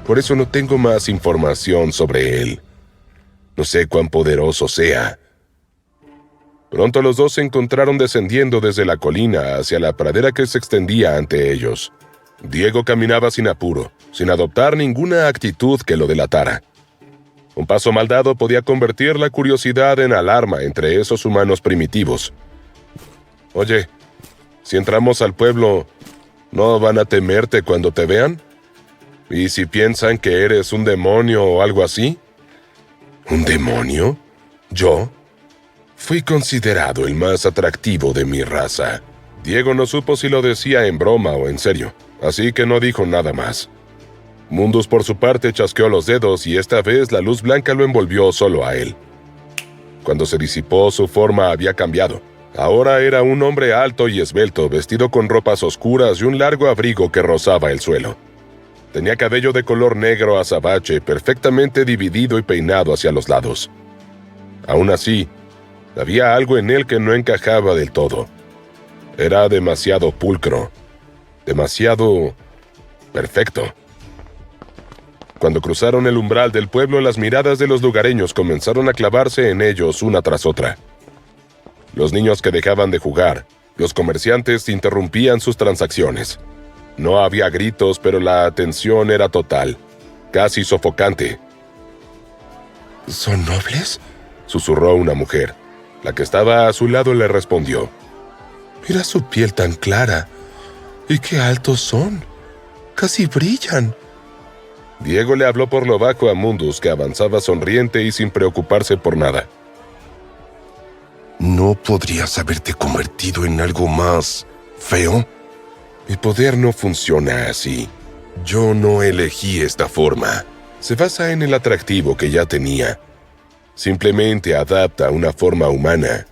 Por eso no tengo más información sobre él. No sé cuán poderoso sea. Pronto los dos se encontraron descendiendo desde la colina hacia la pradera que se extendía ante ellos. Diego caminaba sin apuro, sin adoptar ninguna actitud que lo delatara. Un paso mal dado podía convertir la curiosidad en alarma entre esos humanos primitivos. Oye, si entramos al pueblo, ¿no van a temerte cuando te vean? ¿Y si piensan que eres un demonio o algo así? ¿Un demonio? ¿Yo? Fui considerado el más atractivo de mi raza. Diego no supo si lo decía en broma o en serio, así que no dijo nada más. Mundus por su parte chasqueó los dedos y esta vez la luz blanca lo envolvió solo a él. Cuando se disipó, su forma había cambiado. Ahora era un hombre alto y esbelto, vestido con ropas oscuras y un largo abrigo que rozaba el suelo. Tenía cabello de color negro azabache, perfectamente dividido y peinado hacia los lados. Aún así, había algo en él que no encajaba del todo. Era demasiado pulcro. Demasiado perfecto. Cuando cruzaron el umbral del pueblo, las miradas de los lugareños comenzaron a clavarse en ellos una tras otra. Los niños que dejaban de jugar, los comerciantes interrumpían sus transacciones. No había gritos, pero la atención era total, casi sofocante. ¿Son nobles? Susurró una mujer. La que estaba a su lado le respondió. Mira su piel tan clara. ¿Y qué altos son? Casi brillan. Diego le habló por lo bajo a Mundus, que avanzaba sonriente y sin preocuparse por nada. ¿No podrías haberte convertido en algo más feo? Mi poder no funciona así. Yo no elegí esta forma. Se basa en el atractivo que ya tenía. Simplemente adapta una forma humana.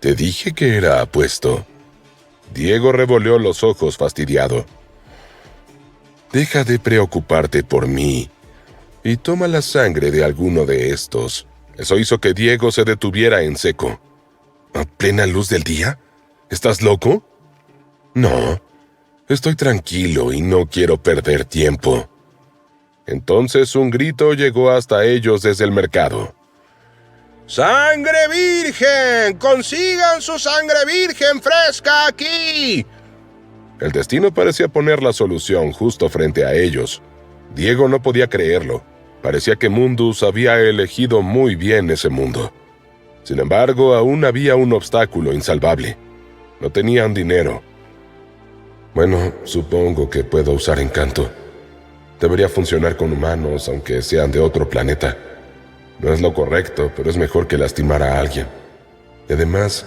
Te dije que era apuesto. Diego revolvió los ojos fastidiado. Deja de preocuparte por mí y toma la sangre de alguno de estos. Eso hizo que Diego se detuviera en seco. ¿A plena luz del día? ¿Estás loco? No, estoy tranquilo y no quiero perder tiempo. Entonces un grito llegó hasta ellos desde el mercado. ¡Sangre virgen! ¡Consigan su sangre virgen fresca aquí! El destino parecía poner la solución justo frente a ellos. Diego no podía creerlo. Parecía que Mundus había elegido muy bien ese mundo. Sin embargo, aún había un obstáculo insalvable. No tenían dinero. Bueno, supongo que puedo usar encanto. Debería funcionar con humanos, aunque sean de otro planeta. No es lo correcto, pero es mejor que lastimar a alguien. Y además,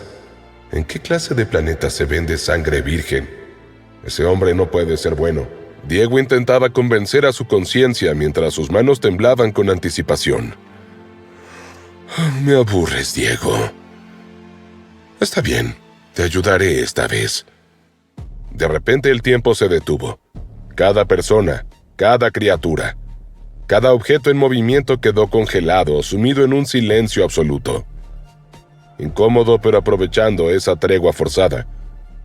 ¿en qué clase de planeta se vende sangre virgen? Ese hombre no puede ser bueno. Diego intentaba convencer a su conciencia mientras sus manos temblaban con anticipación. Me aburres, Diego. Está bien, te ayudaré esta vez. De repente el tiempo se detuvo. Cada persona, cada criatura, cada objeto en movimiento quedó congelado, sumido en un silencio absoluto. Incómodo, pero aprovechando esa tregua forzada,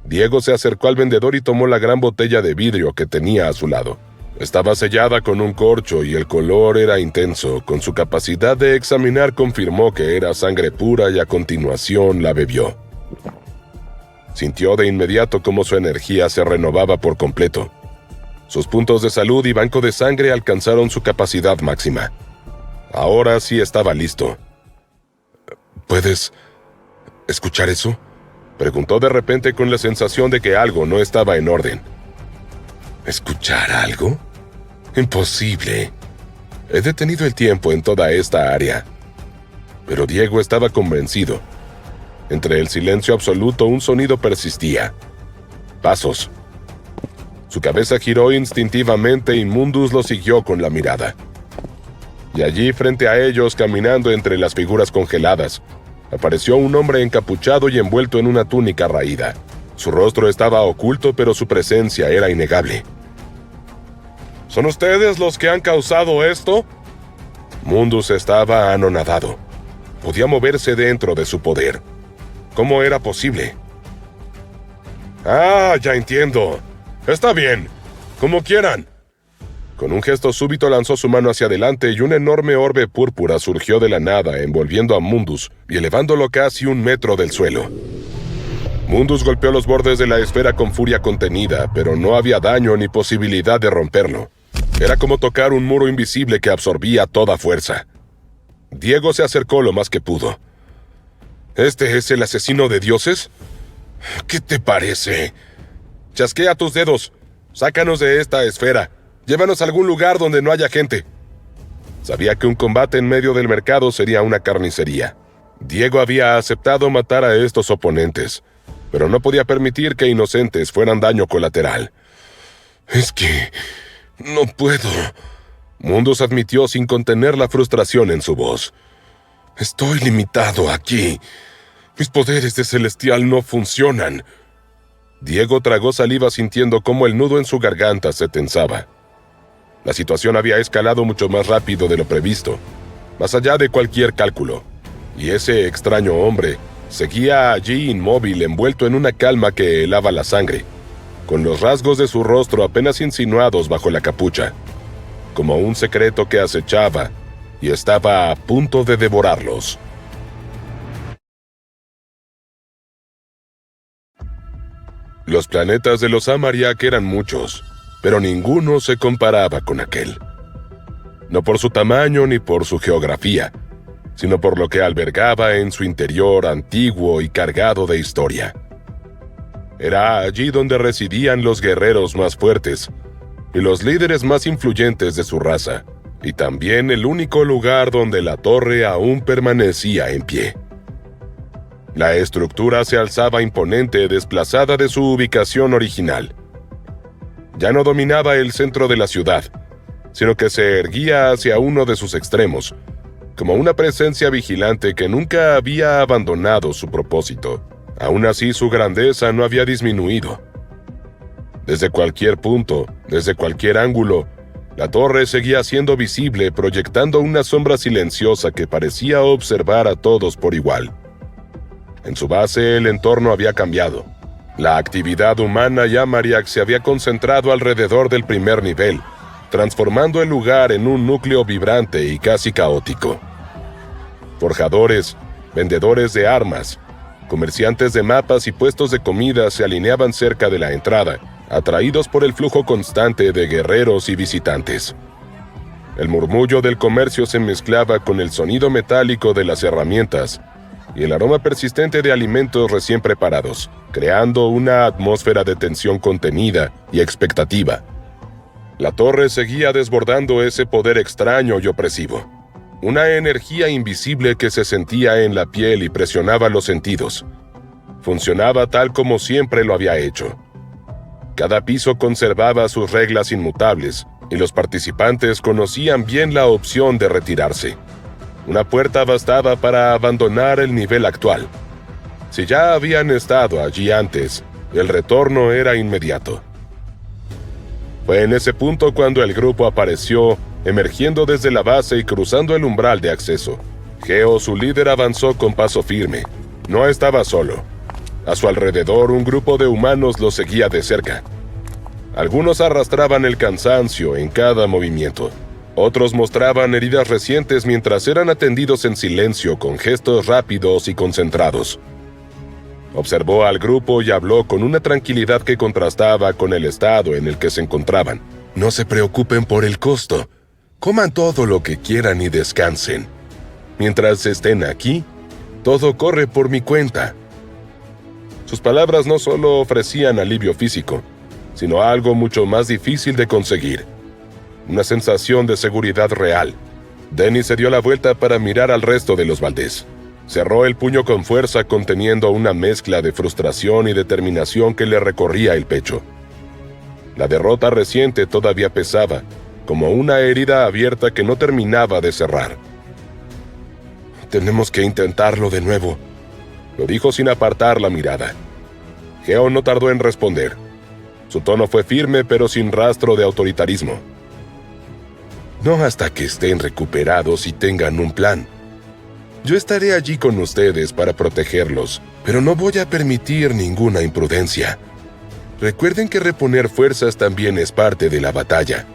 Diego se acercó al vendedor y tomó la gran botella de vidrio que tenía a su lado. Estaba sellada con un corcho y el color era intenso. Con su capacidad de examinar confirmó que era sangre pura y a continuación la bebió. Sintió de inmediato cómo su energía se renovaba por completo. Sus puntos de salud y banco de sangre alcanzaron su capacidad máxima. Ahora sí estaba listo. ¿Puedes escuchar eso? Preguntó de repente con la sensación de que algo no estaba en orden. ¿Escuchar algo? Imposible. He detenido el tiempo en toda esta área. Pero Diego estaba convencido. Entre el silencio absoluto un sonido persistía. Pasos. Su cabeza giró instintivamente y Mundus lo siguió con la mirada. Y allí, frente a ellos, caminando entre las figuras congeladas, apareció un hombre encapuchado y envuelto en una túnica raída. Su rostro estaba oculto, pero su presencia era innegable. ¿Son ustedes los que han causado esto? Mundus estaba anonadado. Podía moverse dentro de su poder. ¿Cómo era posible? Ah, ya entiendo. Está bien. Como quieran. Con un gesto súbito lanzó su mano hacia adelante y un enorme orbe púrpura surgió de la nada, envolviendo a Mundus y elevándolo casi 1 metro del suelo. Mundus golpeó los bordes de la esfera con furia contenida, pero no había daño ni posibilidad de romperlo. Era como tocar un muro invisible que absorbía toda fuerza. Diego se acercó lo más que pudo. ¿Este es el asesino de dioses? ¿Qué te parece? Chasquea tus dedos. Sácanos de esta esfera. Llévanos a algún lugar donde no haya gente. Sabía que un combate en medio del mercado sería una carnicería. Diego había aceptado matar a estos oponentes, pero no podía permitir que inocentes fueran daño colateral. Es que no puedo. Mundus admitió sin contener la frustración en su voz. Estoy limitado aquí. Mis poderes de celestial no funcionan. Diego tragó saliva sintiendo cómo el nudo en su garganta se tensaba. La situación había escalado mucho más rápido de lo previsto, más allá de cualquier cálculo, y ese extraño hombre seguía allí inmóvil, envuelto en una calma que helaba la sangre. con los rasgos de su rostro apenas insinuados bajo la capucha, como un secreto que acechaba y estaba a punto de devorarlos. Los planetas de los Amariak eran muchos, pero ninguno se comparaba con aquel. No por su tamaño ni por su geografía, sino por lo que albergaba en su interior antiguo y cargado de historia. Era allí donde residían los guerreros más fuertes y los líderes más influyentes de su raza, y también el único lugar donde la torre aún permanecía en pie. La estructura se alzaba imponente, desplazada de su ubicación original. Ya no dominaba el centro de la ciudad, sino que se erguía hacia uno de sus extremos, como una presencia vigilante que nunca había abandonado su propósito. Aún así, su grandeza no había disminuido. Desde cualquier punto, desde cualquier ángulo, la torre seguía siendo visible, proyectando una sombra silenciosa que parecía observar a todos por igual. En su base, el entorno había cambiado. La actividad humana y Amariak se había concentrado alrededor del primer nivel, transformando el lugar en un núcleo vibrante y casi caótico. Forjadores, vendedores de armas, comerciantes de mapas y puestos de comida se alineaban cerca de la entrada, atraídos por el flujo constante de guerreros y visitantes. El murmullo del comercio se mezclaba con el sonido metálico de las herramientas y el aroma persistente de alimentos recién preparados, creando una atmósfera de tensión contenida y expectativa. La torre seguía desbordando ese poder extraño y opresivo, una energía invisible que se sentía en la piel y presionaba los sentidos. Funcionaba tal como siempre lo había hecho. Cada piso conservaba sus reglas inmutables, y los participantes conocían bien la opción de retirarse. Una puerta bastaba para abandonar el nivel actual. Si ya habían estado allí antes, el retorno era inmediato. Fue en ese punto cuando el grupo apareció, emergiendo desde la base y cruzando el umbral de acceso. Geo, su líder, avanzó con paso firme. No estaba solo. A su alrededor, un grupo de humanos lo seguía de cerca. Algunos arrastraban el cansancio en cada movimiento. Otros mostraban heridas recientes mientras eran atendidos en silencio con gestos rápidos y concentrados. Observó al grupo y habló con una tranquilidad que contrastaba con el estado en el que se encontraban. No se preocupen por el costo. Coman todo lo que quieran y descansen. Mientras estén aquí, todo corre por mi cuenta. Sus palabras no solo ofrecían alivio físico, sino algo mucho más difícil de conseguir. Una sensación de seguridad real. Dennis se dio la vuelta para mirar al resto de los Valdés. Cerró el puño con fuerza, conteniendo una mezcla de frustración y determinación que le recorría el pecho. La derrota reciente todavía pesaba, como una herida abierta que no terminaba de cerrar. «Tenemos que intentarlo de nuevo», lo dijo sin apartar la mirada. Geo no tardó en responder. Su tono fue firme, pero sin rastro de autoritarismo. «No hasta que estén recuperados y tengan un plan. Yo estaré allí con ustedes para protegerlos, pero no voy a permitir ninguna imprudencia. Recuerden que reponer fuerzas también es parte de la batalla».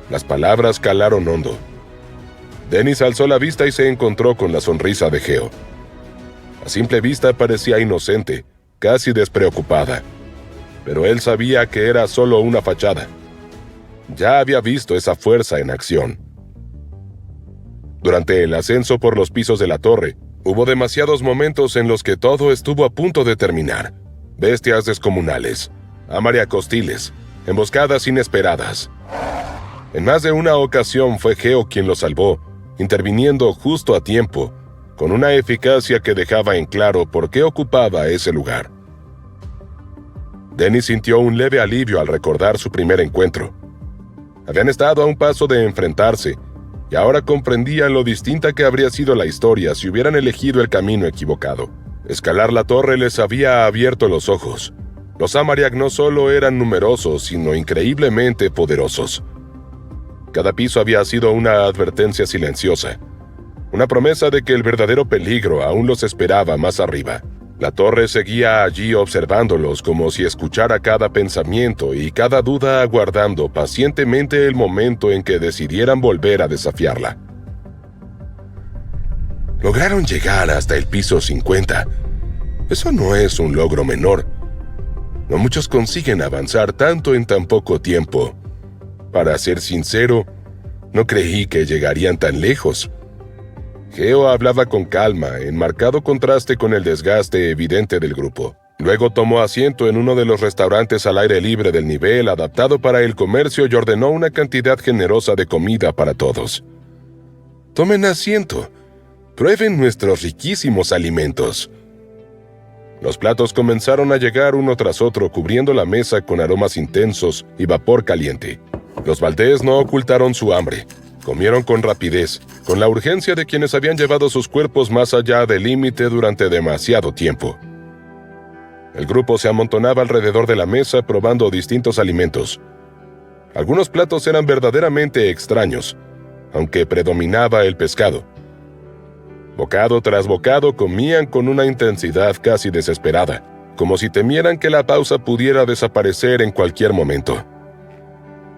Las palabras calaron hondo. Dennis alzó la vista y se encontró con la sonrisa de Geo. A simple vista parecía inocente, casi despreocupada. Pero él sabía que era solo una fachada. Ya había visto esa fuerza en acción. Durante el ascenso por los pisos de la torre, hubo demasiados momentos en los que todo estuvo a punto de terminar. Bestias descomunales, Amariak hostiles, emboscadas inesperadas. En más de una ocasión fue Geo quien lo salvó, interviniendo justo a tiempo, con una eficacia que dejaba en claro por qué ocupaba ese lugar. Dennis sintió un leve alivio al recordar su primer encuentro. Habían estado a un paso de enfrentarse, y ahora comprendían lo distinta que habría sido la historia si hubieran elegido el camino equivocado. Escalar la torre les había abierto los ojos. Los Amariak no solo eran numerosos, sino increíblemente poderosos. Cada piso había sido una advertencia silenciosa, una promesa de que el verdadero peligro aún los esperaba más arriba. La torre seguía allí observándolos como si escuchara cada pensamiento y cada duda, aguardando pacientemente el momento en que decidieran volver a desafiarla. Lograron llegar hasta el piso 50. Eso no es un logro menor. No muchos consiguen avanzar tanto en tan poco tiempo. Para ser sincero, no creí que llegarían tan lejos. Geo hablaba con calma, en marcado contraste con el desgaste evidente del grupo. Luego tomó asiento en uno de los restaurantes al aire libre del nivel adaptado para el comercio y ordenó una cantidad generosa de comida para todos. Tomen asiento. Prueben nuestros riquísimos alimentos. Los platos comenzaron a llegar uno tras otro, cubriendo la mesa con aromas intensos y vapor caliente. Los Valdés no ocultaron su hambre. Comieron con rapidez, con la urgencia de quienes habían llevado sus cuerpos más allá del límite durante demasiado tiempo. El grupo se amontonaba alrededor de la mesa probando distintos alimentos. Algunos platos eran verdaderamente extraños, aunque predominaba el pescado. Bocado tras bocado comían con una intensidad casi desesperada, como si temieran que la pausa pudiera desaparecer en cualquier momento.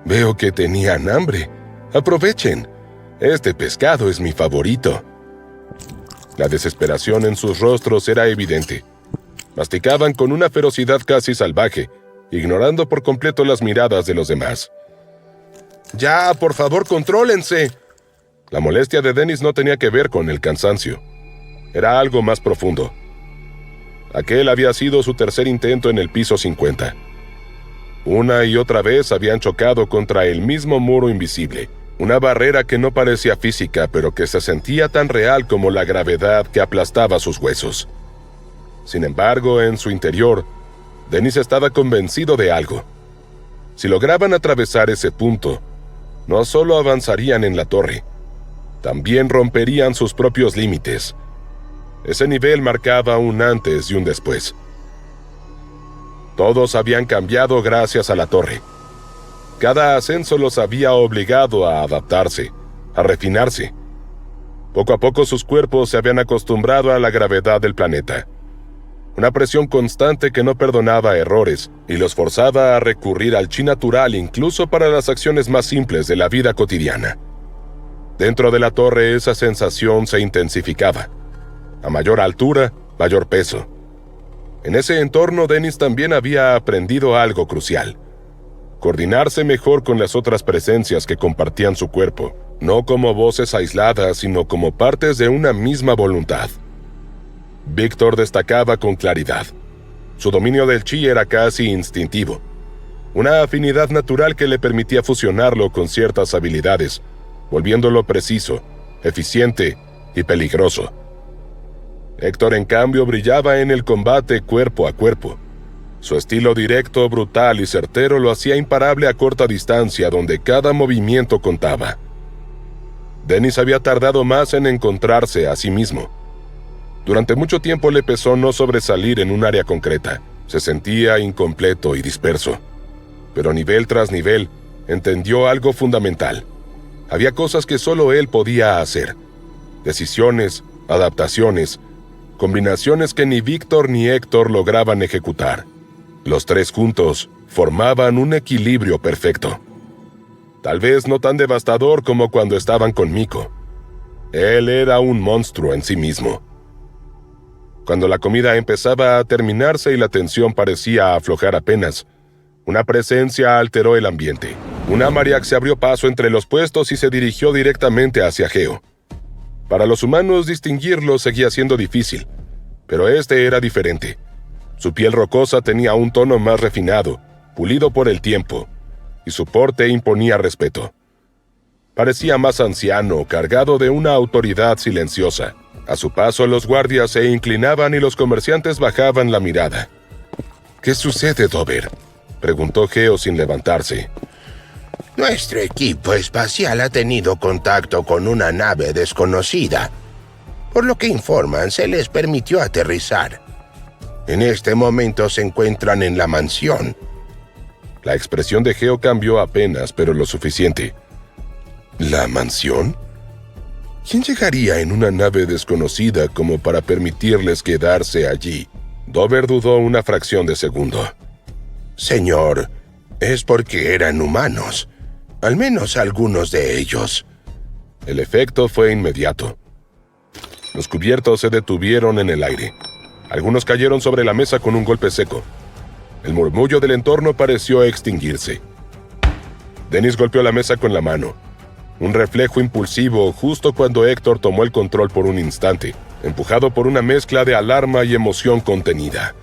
Veo que tenían hambre. Aprovechen. Este pescado es mi favorito. La desesperación en sus rostros era evidente. Masticaban con una ferocidad casi salvaje, ignorando por completo las miradas de los demás. ¡Ya, por favor, contrólense! La molestia de Dennis no tenía que ver con el cansancio. Era algo más profundo. Aquel había sido su tercer intento en el piso 50. Una y otra vez habían chocado contra el mismo muro invisible. Una barrera que no parecía física, pero que se sentía tan real como la gravedad que aplastaba sus huesos. Sin embargo, en su interior, Dennis estaba convencido de algo. Si lograban atravesar ese punto, no solo avanzarían en la torre, también romperían sus propios límites. Ese nivel marcaba un antes y un después. Todos habían cambiado gracias a la torre. Cada ascenso los había obligado a adaptarse, a refinarse. Poco a poco sus cuerpos se habían acostumbrado a la gravedad del planeta. Una presión constante que no perdonaba errores y los forzaba a recurrir al chi natural incluso para las acciones más simples de la vida cotidiana. Dentro de la torre esa sensación se intensificaba. A mayor altura, mayor peso. En ese entorno Dennis también había aprendido algo crucial. Coordinarse mejor con las otras presencias que compartían su cuerpo, no como voces aisladas, sino como partes de una misma voluntad. Víctor destacaba con claridad. Su dominio del chi era casi instintivo. Una afinidad natural que le permitía fusionarlo con ciertas habilidades, volviéndolo preciso, eficiente y peligroso. Héctor, en cambio, brillaba en el combate cuerpo a cuerpo. Su estilo directo, brutal y certero lo hacía imparable a corta distancia, donde cada movimiento contaba. Dennis había tardado más en encontrarse a sí mismo. Durante mucho tiempo le pesó no sobresalir en un área concreta. Se sentía incompleto y disperso. Pero nivel tras nivel, entendió algo fundamental. Había cosas que solo él podía hacer. Decisiones, adaptaciones, combinaciones que ni Víctor ni Héctor lograban ejecutar. Los tres juntos formaban un equilibrio perfecto. Tal vez no tan devastador como cuando estaban con Miko. Él era un monstruo en sí mismo. Cuando la comida empezaba a terminarse y la tensión parecía aflojar apenas, una presencia alteró el ambiente. Un Amariac se abrió paso entre los puestos y se dirigió directamente hacia Geo. Para los humanos distinguirlo seguía siendo difícil, pero este era diferente. Su piel rocosa tenía un tono más refinado, pulido por el tiempo, y su porte imponía respeto. Parecía más anciano, cargado de una autoridad silenciosa. A su paso los guardias se inclinaban y los comerciantes bajaban la mirada. «¿Qué sucede, Dover?», preguntó Geo sin levantarse. Nuestro equipo espacial ha tenido contacto con una nave desconocida. Por lo que informan, se les permitió aterrizar. En este momento se encuentran en la mansión. La expresión de Geo cambió apenas, pero lo suficiente. ¿La mansión? ¿Quién llegaría en una nave desconocida como para permitirles quedarse allí? Dover dudó una fracción de segundo. Señor, es porque eran humanos. Al menos algunos de ellos. El efecto fue inmediato. Los cubiertos se detuvieron en el aire. Algunos cayeron sobre la mesa con un golpe seco. El murmullo del entorno pareció extinguirse. Dennis golpeó la mesa con la mano. Un reflejo impulsivo justo cuando Héctor tomó el control por un instante, empujado por una mezcla de alarma y emoción contenida.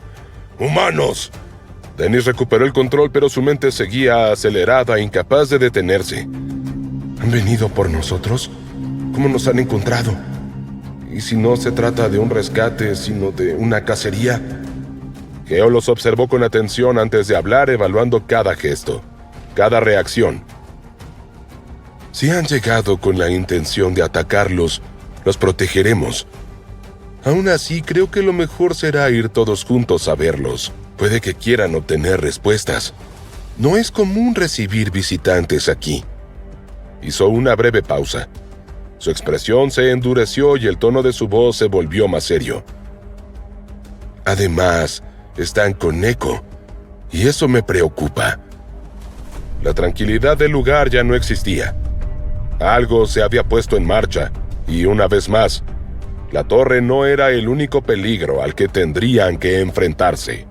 ¡Humanos! Dennis recuperó el control, pero su mente seguía acelerada, incapaz de detenerse. ¿Han venido por nosotros? ¿Cómo nos han encontrado? ¿Y si no se trata de un rescate, sino de una cacería? Geo los observó con atención antes de hablar, evaluando cada gesto, cada reacción. Si han llegado con la intención de atacarlos, los protegeremos. Aún así, creo que lo mejor será ir todos juntos a verlos. Puede que quieran obtener respuestas. No es común recibir visitantes aquí. Hizo una breve pausa. Su expresión se endureció y el tono de su voz se volvió más serio. Además, están con Echo, y eso me preocupa. La tranquilidad del lugar ya no existía. Algo se había puesto en marcha, y una vez más, la torre no era el único peligro al que tendrían que enfrentarse.